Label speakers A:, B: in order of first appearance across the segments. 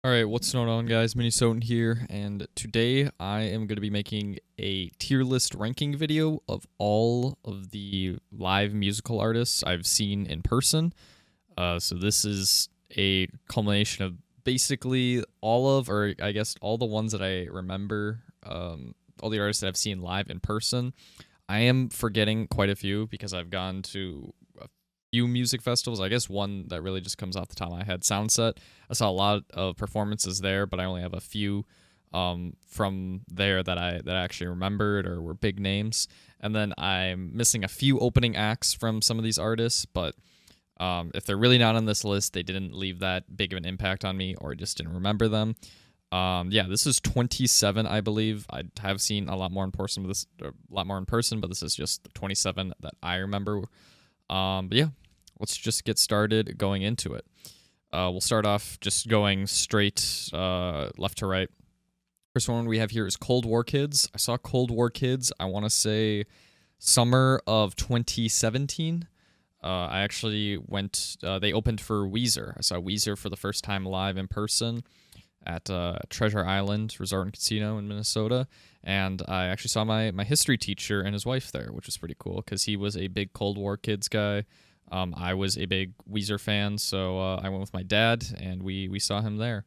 A: Alright, what's going on, guys? Minnesota here, and today I am going to be making a tier list ranking video of all of the live musical artists I've seen in person. So this is a culmination of basically all of, or I guess all the ones that I remember, all the artists that I've seen live in person. I am forgetting quite a few because I've gone to a few music festivals. I guess one that really just comes off the top of my head, Soundset. I saw a lot of performances there, but I only have a few from there that I actually remembered or were big names. And then I'm missing a few opening acts from some of these artists, but if they're really not on this list, they didn't leave that big of an impact on me, or I just didn't remember them. Yeah, this is 27, I believe. I have seen a lot more in person, but this is just the 27 that I remember. But yeah, let's just get started going into it. We'll start off just going straight left to right. First one we have here is Cold War Kids. I saw Cold War Kids, I want to say summer of 2017. I actually went, they opened for Weezer. I saw Weezer for the first time live in person at Treasure Island Resort and Casino in Minnesota. And I actually saw my history teacher and his wife there, which was pretty cool because he was a big Cold War Kids guy. I was a big Weezer fan, so I went with my dad, and we saw him there.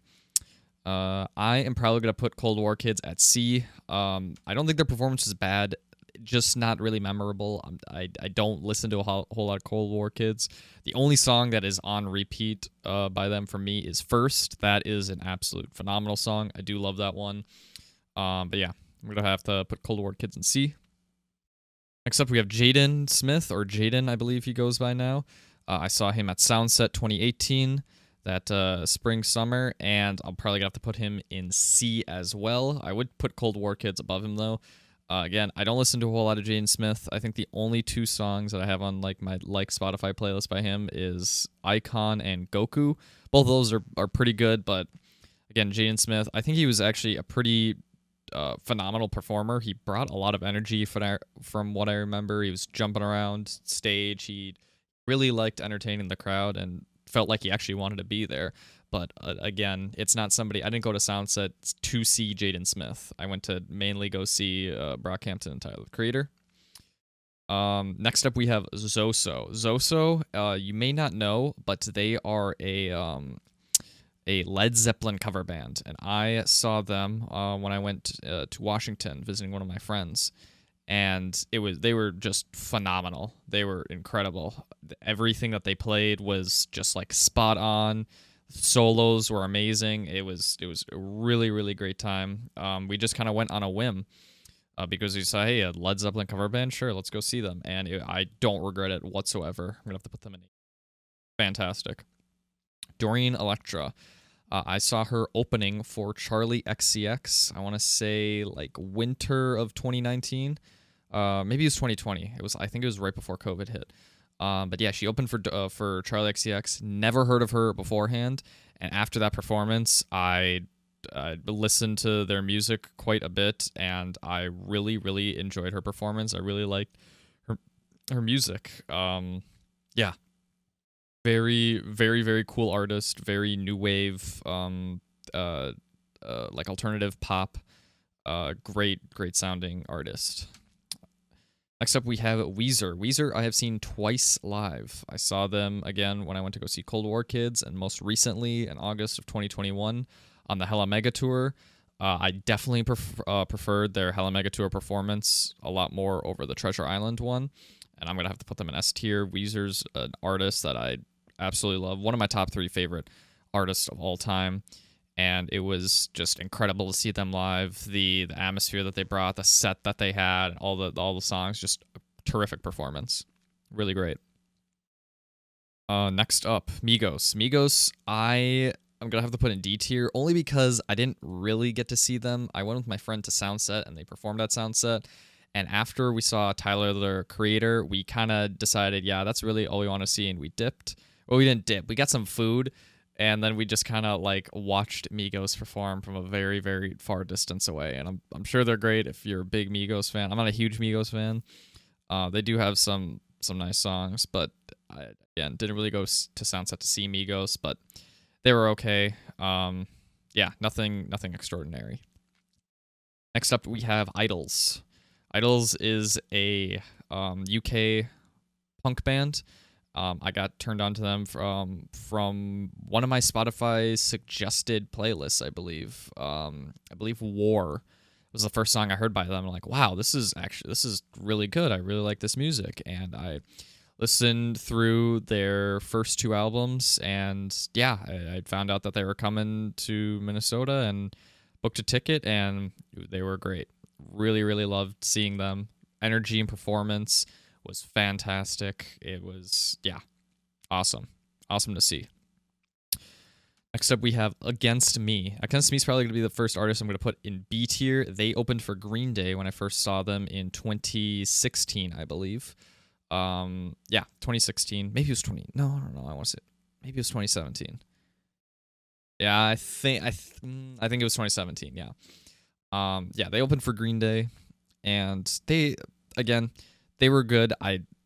A: I am probably going to put Cold War Kids at C. I don't think their performance is bad, just not really memorable. I don't listen to a whole lot of Cold War Kids. The only song that is on repeat by them for me is First. That is an absolute phenomenal song. I do love that one. But yeah, I'm going to have to put Cold War Kids in C. Next up, we have Jaden Smith, or Jaden, I believe he goes by now. I saw him at Soundset 2018, that spring, summer, and I'm probably going to have to put him in C as well. I would put Cold War Kids above him, though. Again, I don't listen to a whole lot of Jaden Smith. I think the only two songs that I have on my Spotify playlist by him is Icon and Goku. Both of those are pretty good, but again, Jaden Smith, I think he was actually a pretty phenomenal performer. He brought a lot of energy from what I remember. He was jumping around stage. He really liked entertaining the crowd and felt like he actually wanted to be there. But again, it's not somebody. I didn't go to Soundset to see Jaden Smith. I went to mainly go see Brockhampton and Tyler, the Creator. Next up, we have Zoso. Zoso, you may not know, but they are a Led Zeppelin cover band, and I saw them when I went to Washington visiting one of my friends, and they were just phenomenal. They were incredible. Everything that they played was just like spot on. Solos were amazing. It was a really, really great time. We just kind of went on a whim because we saw, hey, a Led Zeppelin cover band, sure, let's go see them, and I don't regret it whatsoever. I'm gonna have to put them in. Fantastic. Dorian Electra. I saw her opening for Charli XCX. I want to say like winter of 2019. Maybe it was 2020. I think it was right before COVID hit. But yeah, she opened for Charli XCX. Never heard of her beforehand, and after that performance, I listened to their music quite a bit, and I really, really enjoyed her performance. I really liked her music. Yeah. Very, very, very cool artist. Very new wave, like alternative pop. Great sounding artist. Next up, we have Weezer. Weezer, I have seen twice live. I saw them again when I went to go see Cold War Kids, and most recently in August of 2021 on the Hella Mega Tour. I definitely preferred their Hella Mega Tour performance a lot more over the Treasure Island one, and I'm gonna have to put them in S tier. Weezer's an artist that I absolutely love. One of my top 3 favorite artists of all time, and it was just incredible to see them live. The atmosphere that they brought, the set that they had, all the songs, just a terrific performance. Really great. Next up, Migos. Migos, I'm gonna have to put in D tier only because I didn't really get to see them. I went with my friend to Soundset, and they performed at Soundset. And after we saw Tyler, the Creator, we kind of decided, yeah, that's really all we want to see, and we dipped. Well, we didn't dip. We got some food, and then we just kind of like watched Migos perform from a very, very far distance away. And I'm sure they're great if you're a big Migos fan. I'm not a huge Migos fan. They do have some nice songs, but again, didn't really go to Soundset to see Migos, but they were okay. yeah, nothing extraordinary. Next up, we have Idols. Idols is a UK punk band. I got turned on to them from one of my Spotify suggested playlists, I believe. I believe War was the first song I heard by them. I'm like, wow, this is really good. I really like this music, and I listened through their first 2 albums, and yeah, I found out that they were coming to Minnesota and booked a ticket, and they were great. Really, really loved seeing them. Energy and performance was fantastic. It was, yeah, awesome. Awesome to see. Next up, we have Against Me. Against Me is probably going to be the first artist I'm going to put in B tier. They opened for Green Day when I first saw them in 2016, I believe. Yeah, 2016. Maybe it was 20. No, I don't know. I want to say maybe it was 2017. Yeah, I think it was 2017. Yeah. Yeah, they opened for Green Day, and they were good.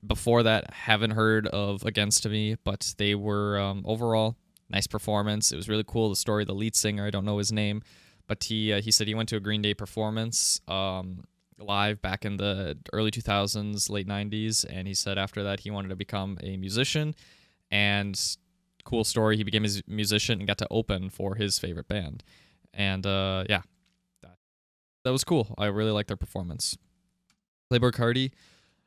A: Before that haven't heard of Against Me, but they were overall nice performance. It was really cool. The story, the lead singer, I don't know his name, but he said he went to a Green Day performance live back in the early 2000s, late 90s, and he said after that he wanted to become a musician. And cool story, he became a musician and got to open for his favorite band. And yeah, that was cool. I really liked their performance. Playboi Carti,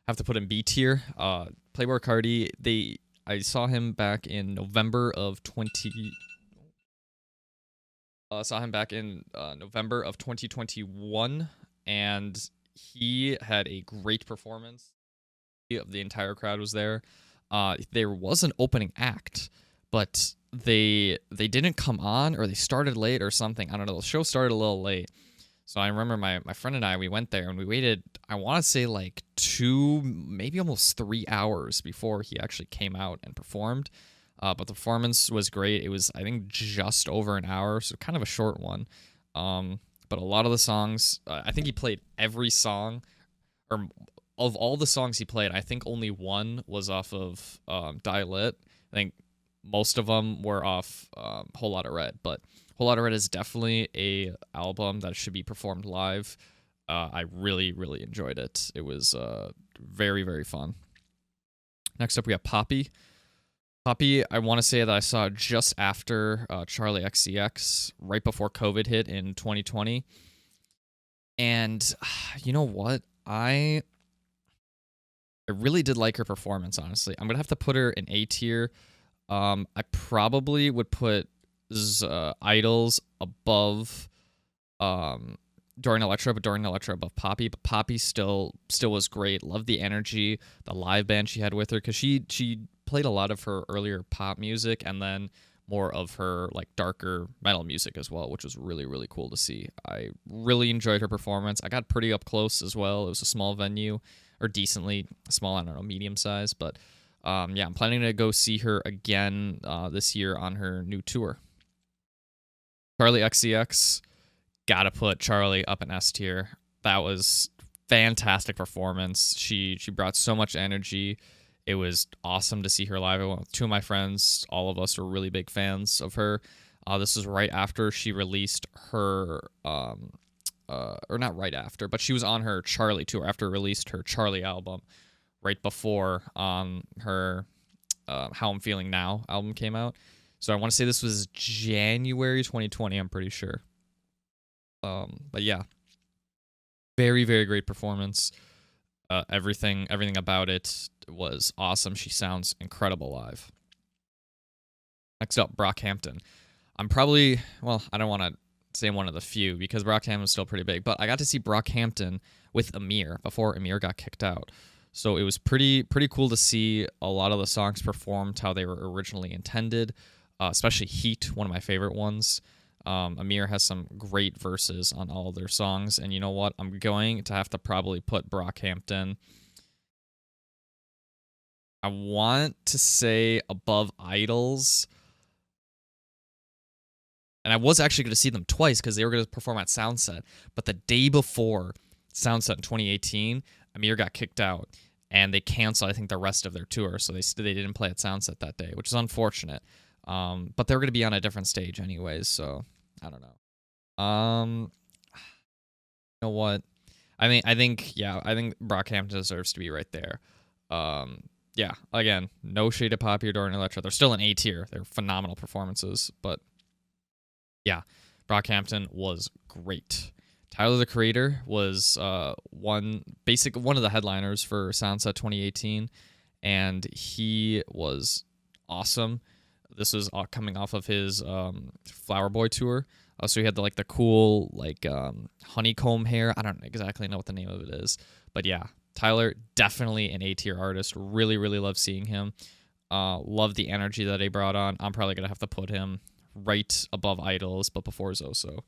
A: have to put in B tier. Playboi Carti, I saw him back in November of 2021, and he had a great performance. The entire crowd was there. There was an opening act, but they didn't come on, or they started late or something. I don't know. The show started a little late. So I remember my friend and I, we went there and we waited, I want to say like 2, maybe almost 3 hours before he actually came out and performed. But the performance was great. It was, I think, just over an hour, so kind of a short one. But a lot of the songs, I think he played every song, or of all the songs he played, I think only one was off of Die Lit. I think most of them were off Whole Lotta Red, but Whole Lotta Red is definitely a album that should be performed live. I really, really enjoyed it. It was very, very fun. Next up, we have Poppy. Poppy, I want to say that I saw just after Charli XCX, right before COVID hit in 2020. And you know what? I really did like her performance, honestly. I'm going to have to put her in A tier. I probably would put Idols above Dorian Electra, but Dorian Electra above Poppy. But Poppy still was great. Loved the energy, the live band she had with her, because she played a lot of her earlier pop music and then more of her like darker metal music as well, which was really, really cool to see. I really enjoyed her performance. I got pretty up close as well. It was a small venue, or decently small, I don't know, medium size, but yeah, I'm planning to go see her again this year on her new tour. Charli XCX, gotta put Charli up in S tier. That was fantastic performance. She brought so much energy. It was awesome to see her live. I went with 2 of my friends. All of us were really big fans of her. This was right after she released her, or not right after, but she was on her Charli tour after released her Charli album. Right before her How I'm Feeling Now album came out. So I want to say this was January 2020, I'm pretty sure. But yeah, very, very great performance. Everything about it was awesome. She sounds incredible live. Next up, Brockhampton. I'm probably, well, I don't want to say one of the few because Brockhampton is still pretty big, but I got to see Brockhampton with Amir before Amir got kicked out. So it was pretty cool to see a lot of the songs performed how they were originally intended, especially Heat, one of my favorite ones. Amir has some great verses on all of their songs, and you know what? I'm going to have to probably put Brockhampton, I want to say, above Idols. And I was actually going to see them twice because they were going to perform at Soundset. But the day before Soundset in 2018, Amir got kicked out, and they canceled, I think, the rest of their tour. So they didn't play at Soundset that day, which is unfortunate. But they were going to be on a different stage anyways, so I don't know. You know what? I think Brockhampton deserves to be right there. Yeah, again, no shade of Poppy or Dorian Electra. They're still an A tier. They're phenomenal performances, but yeah, Brockhampton was great. Tyler the Creator was one of the headliners for Soundset 2018, and he was awesome. This was coming off of his Flower Boy tour. So he had the cool honeycomb hair. I don't exactly know what the name of it is, but yeah, Tyler, definitely an A tier artist. Really, really love seeing him. Love the energy that he brought on. I'm probably gonna have to put him right above Idols, but before Zoso.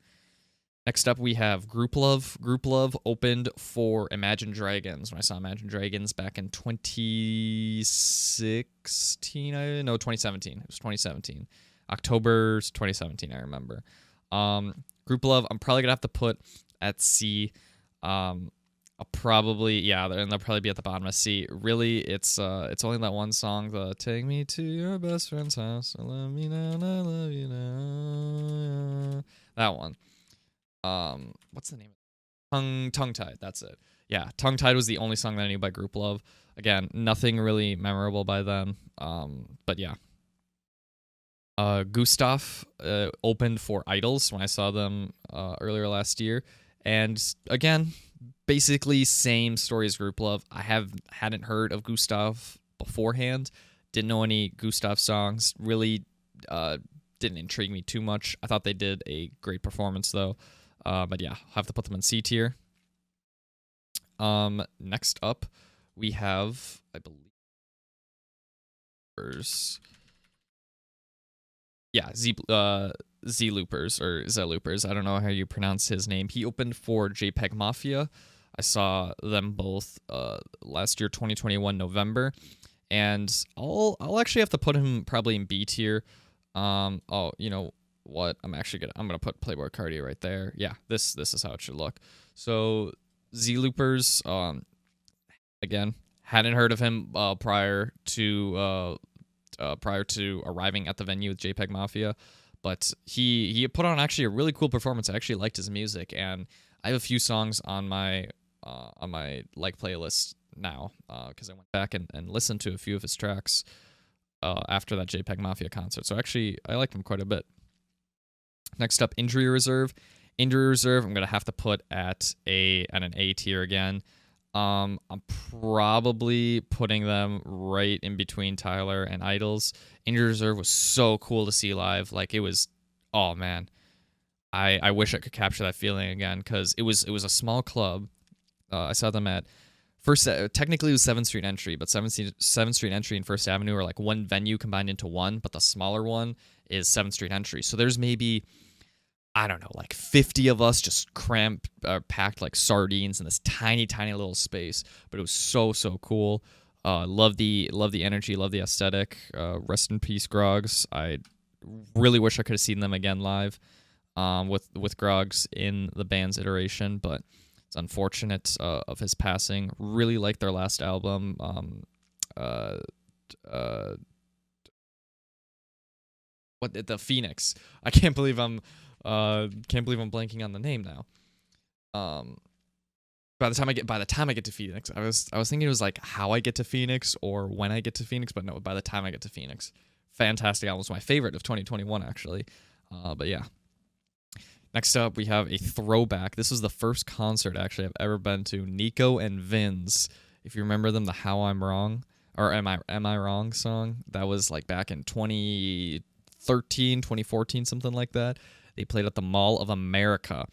A: Next up, we have Grouplove. Grouplove opened for Imagine Dragons. When I saw Imagine Dragons back in 2017. It was 2017. October 2017, I remember. Grouplove, I'm probably going to have to put at C. I'll probably, and they'll probably be at the bottom of C. Really, it's only that one song, the Take Me to Your Best Friend's House, Let Me Know I Love You Now. That one. What's the name of it? Tongue Tied, that's it. Yeah, Tongue Tied was the only song that I knew by Grouplove. Again, nothing really memorable by them. But yeah. Gustaf opened for Idols when I saw them earlier last year. And again, basically same story as Grouplove. I hadn't heard of Gustaf beforehand. Didn't know any Gustaf songs. Really didn't intrigue me too much. I thought they did a great performance though. But yeah, I'll have to put them in C tier. Next up, we have, I believe, Zelooperz or Zelooperz. I don't know how you pronounce his name. He opened for JPEGMAFIA. I saw them both last year, 2021 November, and I'll actually have to put him probably in B tier. Oh, you know what? I'm gonna put Playboi Carti right there. Yeah, this is how it should look. So Zelooperz, again, hadn't heard of him prior to arriving at the venue with JPEGMAFIA, but he put on actually a really cool performance. I actually liked his music, and I have a few songs on my playlist now because I went back and listened to a few of his tracks after that JPEGMAFIA concert. So actually, I liked him quite a bit. Next up, Injury Reserve. Injury Reserve, I'm gonna have to put at an A tier again. I'm probably putting them right in between Tyler and Idols. Injury Reserve was so cool to see live. Like, it was, oh man, I wish I could capture that feeling again, because it was a small club. I saw them at technically it was 7th Street Entry, but 7th Street Entry and First Avenue are like one venue combined into one, but the smaller one is 7th Street Entry. So there's maybe, I don't know, like 50 of us just packed like sardines in this tiny, tiny little space. But it was so cool. Love the energy, love the aesthetic. Rest in peace, Grogs. I really wish I could have seen them again live with Grogs in the band's iteration, but it's unfortunate of his passing. Really liked their last album. The Phoenix. I can't believe I'm blanking on the name now. By the time I get to Phoenix, I was thinking it was like how I get to Phoenix or when I get to Phoenix, but no, by the time I get to Phoenix. Fantastic album. It's my favorite of 2021 actually. But yeah. Next up, we have a throwback. This was the first concert actually I've ever been to. Nico and Vinz. If you remember them, the How I'm Wrong or Am I Wrong song, that was like back in 2013, 2014, something like that. They played at the Mall of America,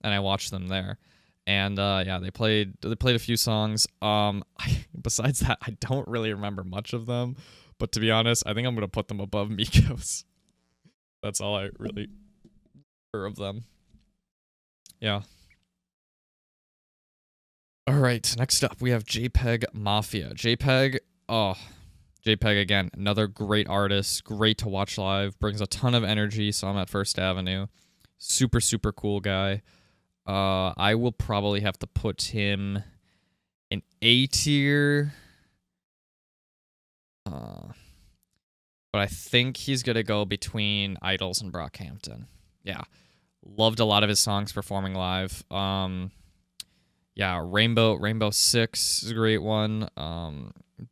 A: and I watched them there. And yeah, they played a few songs. Besides that, I don't really remember much of them. But to be honest, I think I'm gonna put them above Migos. That's all I really remember of them. Yeah. All right. Next up, we have JPEGMAFIA. JPEG again, another great artist, great to watch live, brings a ton of energy. So I'm at First Avenue. Super cool guy. I will probably have to put him in A tier. But I think he's gonna go between Idols and Brockhampton. Yeah. Loved a lot of his songs performing live. Yeah, Rainbow Six is a great one.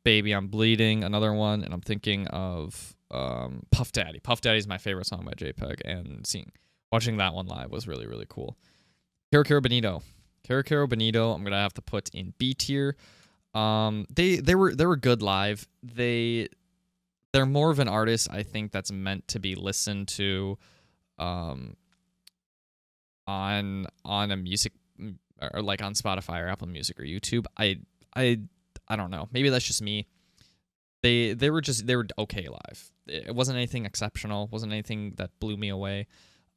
A: Baby I'm Bleeding, another one, and I'm thinking of Puff Daddy. Puff Daddy is my favorite song by JPEG, and watching that one live was really, really cool. Kero Bonito. Kero Bonito, I'm gonna have to put in B tier. They were good live. They're more of an artist, I think, that's meant to be listened to on a music, or like on Spotify or Apple Music or YouTube. I don't know. Maybe that's just me. They were okay live. It wasn't anything exceptional. Wasn't anything that blew me away.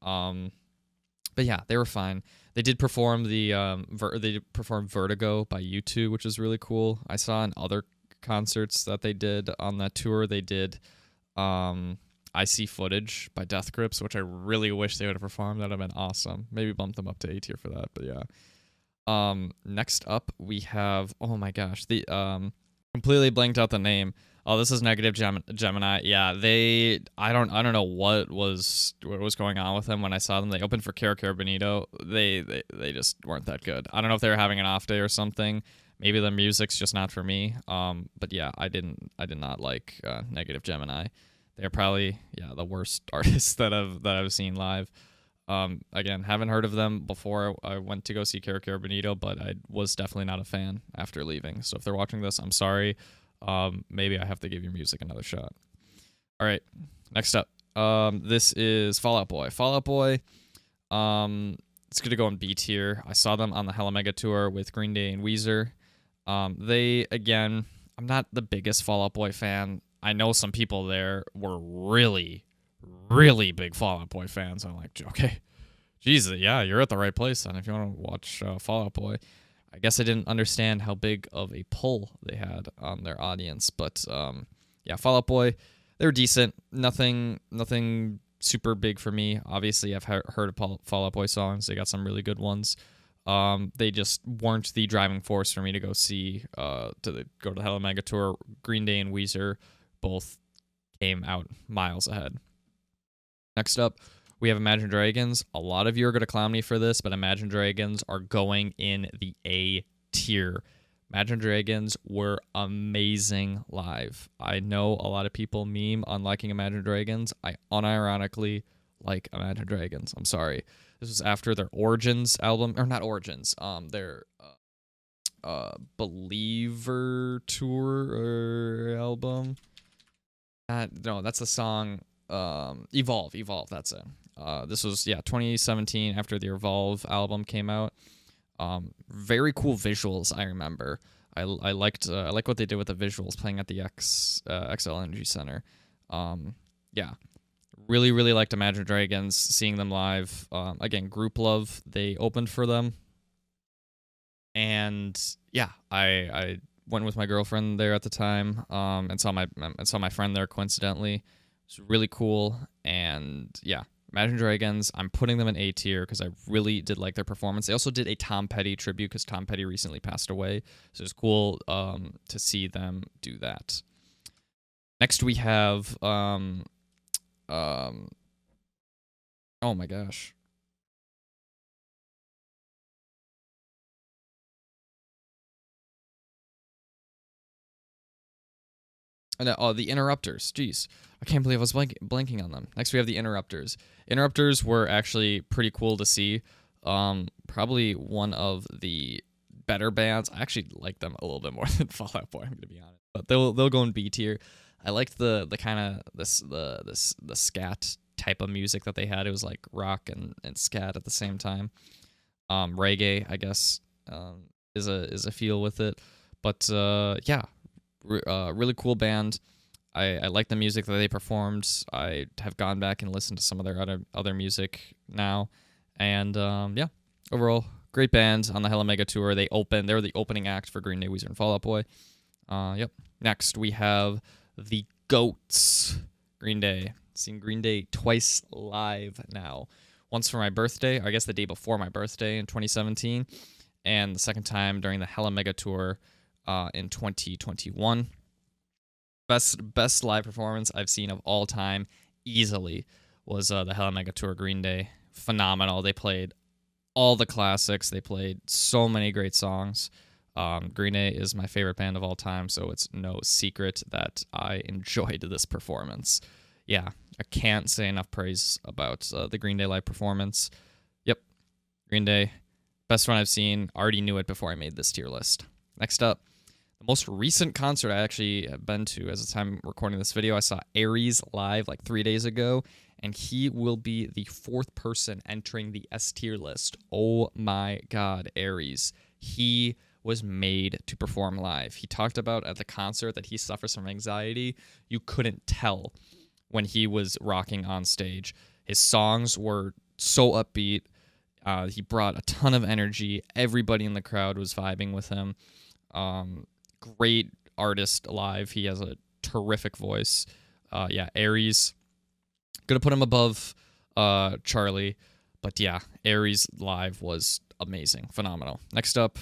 A: But yeah, they were fine. They did perform they performed Vertigo by U2, which was really cool. I saw in other concerts that they did on that tour, they did I See Footage by Death Grips, which I really wish they would have performed. That would have been awesome. Maybe bump them up to A tier for that, but yeah. Next up we have, oh my gosh, the completely blanked out the name. Oh, this is Negative Gemini. Yeah, I don't know what was going on with them when I saw them. They opened for Kero Bonito. They just weren't that good. I don't know if they were having an off day or something. Maybe the music's just not for me. But yeah, I did not like Negative Gemini. They're probably the worst artists that I've seen live. Again, haven't heard of them before I went to go see Kero Bonito, but I was definitely not a fan after leaving. So if they're watching this, I'm sorry. Maybe I have to give your music another shot. All right, next up. This is Fall Out Boy. Fall Out Boy, it's going to go in B tier. I saw them on the Hella Mega Tour with Green Day and Weezer. I'm not the biggest Fall Out Boy fan. I know some people there were really, really big Fall Out Boy fans. I'm like, okay, Jesus, yeah, you're at the right place then if you want to watch Fall Out Boy. I guess I didn't understand how big of a pull they had on their audience, but yeah, Fall Out Boy, they were decent. Nothing super big for me. Obviously, I've heard of Fall Out Boy songs. They got some really good ones. They just weren't the driving force for me to go see go to the Hella Mega Tour. Green Day and Weezer both came out miles ahead. Next up, we have Imagine Dragons. A lot of you are going to clown me for this, but Imagine Dragons are going in the A tier. Imagine Dragons were amazing live. I know a lot of people meme on liking Imagine Dragons. I unironically like Imagine Dragons. I'm sorry. This was after their Origins album, or not Origins, their Believer tour album. No, that's the song Evolve, that's it. This was 2017 after the Evolve album came out. Very cool visuals. I remember. I liked what they did with the visuals playing at the XL Energy Center. Really liked Imagine Dragons. Seeing them live. Again, Grouplove, they opened for them, and yeah, I went with my girlfriend there at the time. And saw my friend there coincidentally. It's really cool, and yeah, Imagine Dragons, I'm putting them in A tier because I really did like their performance. They also did a Tom Petty tribute because Tom Petty recently passed away, so it's cool to see them do that. Next we have oh my gosh. The Interrupters. Jeez, I can't believe I was blanking on them. Next, we have the Interrupters. Interrupters were actually pretty cool to see. Probably one of the better bands. I actually like them a little bit more than Fall Out Boy, I'm gonna be honest. But they'll go in B tier. I liked the kind of the scat type of music that they had. It was like rock and scat at the same time. Reggae, I guess, is a feel with it. But yeah. Really cool band. I like the music that they performed. I have gone back and listened to some of their other music now, and yeah, overall great band on the Hella Mega Tour. They were the opening act for Green Day, Weezer, and Fall Out Boy. Yep. Next we have the Goats. Green Day. Seen Green Day twice live now. Once for my birthday, I guess the day before my birthday in 2017, and the second time during the Hella Mega Tour. In 2021. Best live performance I've seen of all time easily was the Hella Mega Tour Green Day. phenomenal. They played all the classics. They played so many great songs. Green Day is my favorite band of all time, so it's no secret that I enjoyed this performance. Yeah, I can't say enough praise about the Green Day live performance. Yep, Green Day, best one I've seen. Already knew it before I made this tier list. Next up, the most recent concert I actually have been to as the time I'm recording this video, I saw Aries live like 3 days ago, and he will be the 4th person entering the S tier list. Oh my God, Aries. He was made to perform live. He talked about at the concert that he suffers from anxiety. You couldn't tell when he was rocking on stage. His songs were so upbeat. He brought a ton of energy. Everybody in the crowd was vibing with him. Great artist live. He has a terrific voice. Yeah, Aries. Gonna put him above Charli. But yeah, Aries live was amazing. Phenomenal. Next up,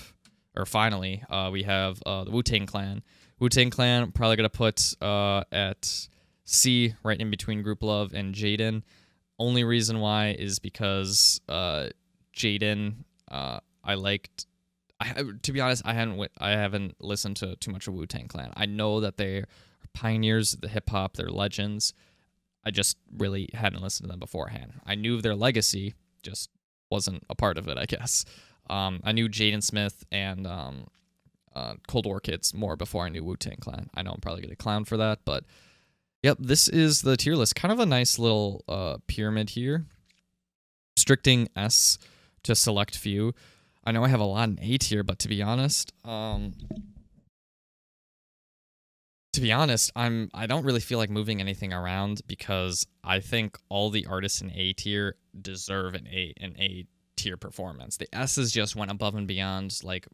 A: or finally, we have the Wu-Tang Clan. Wu-Tang Clan, probably going to put at C, right in between Grouplove and JADEN. Only reason why is because JADEN, I liked... to be honest, I haven't listened to too much of Wu-Tang Clan. I know that they are pioneers of the hip-hop, they're legends. I just really hadn't listened to them beforehand. I knew of their legacy, just wasn't a part of it, I guess. I knew Jaden Smith and Cold War Kids more before I knew Wu-Tang Clan. I know I'm probably going to clown for that, but yep, this is the tier list. Kind of a nice little pyramid here. Restricting S to select few. I know I have a lot in A tier, but to be honest, I don't really feel like moving anything around because I think all the artists in A tier deserve an A tier performance. The S's just went above and beyond, like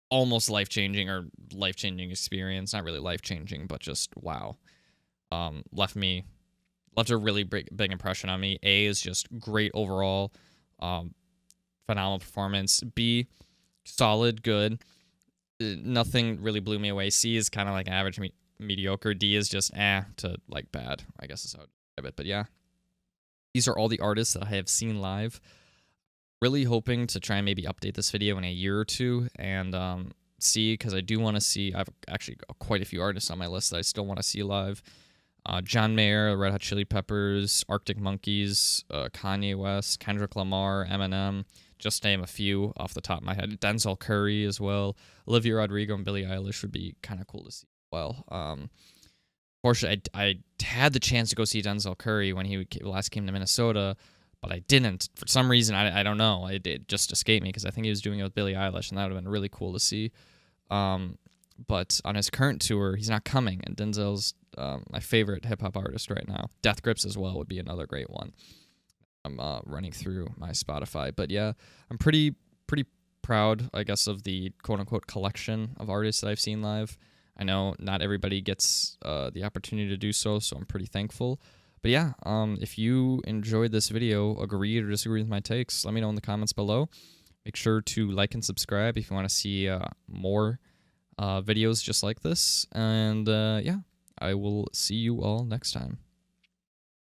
A: almost life-changing or life-changing experience. Not really life-changing, but just wow. Left a really big impression on me. A is just great overall. Phenomenal performance. B, solid, good. Nothing really blew me away. C is kind of like average, mediocre. D is just to like bad, I guess is how I describe it. But yeah, these are all the artists that I have seen live. Really hoping to try and maybe update this video in a year or two and see, because I do want to see, I've actually got quite a few artists on my list that I still want to see live. John Mayer, Red Hot Chili Peppers, Arctic Monkeys, Kanye West, Kendrick Lamar, Eminem, just to name a few off the top of my head. Denzel Curry as well. Olivia Rodrigo and Billie Eilish would be kind of cool to see as well. Fortunately, I had the chance to go see Denzel Curry when he last came to Minnesota, but I didn't. For some reason, I don't know. It just escaped me because I think he was doing it with Billie Eilish, and that would have been really cool to see. But on his current tour, he's not coming, and Denzel's my favorite hip-hop artist right now. Death Grips as well would be another great one. I'm running through my Spotify. But yeah, I'm pretty proud, I guess, of the quote-unquote collection of artists that I've seen live. I know not everybody gets the opportunity to do so, so I'm pretty thankful. But yeah, if you enjoyed this video, agreed or disagreed with my takes, let me know in the comments below. Make sure to like and subscribe if you want to see more videos just like this. And yeah, I will see you all next time.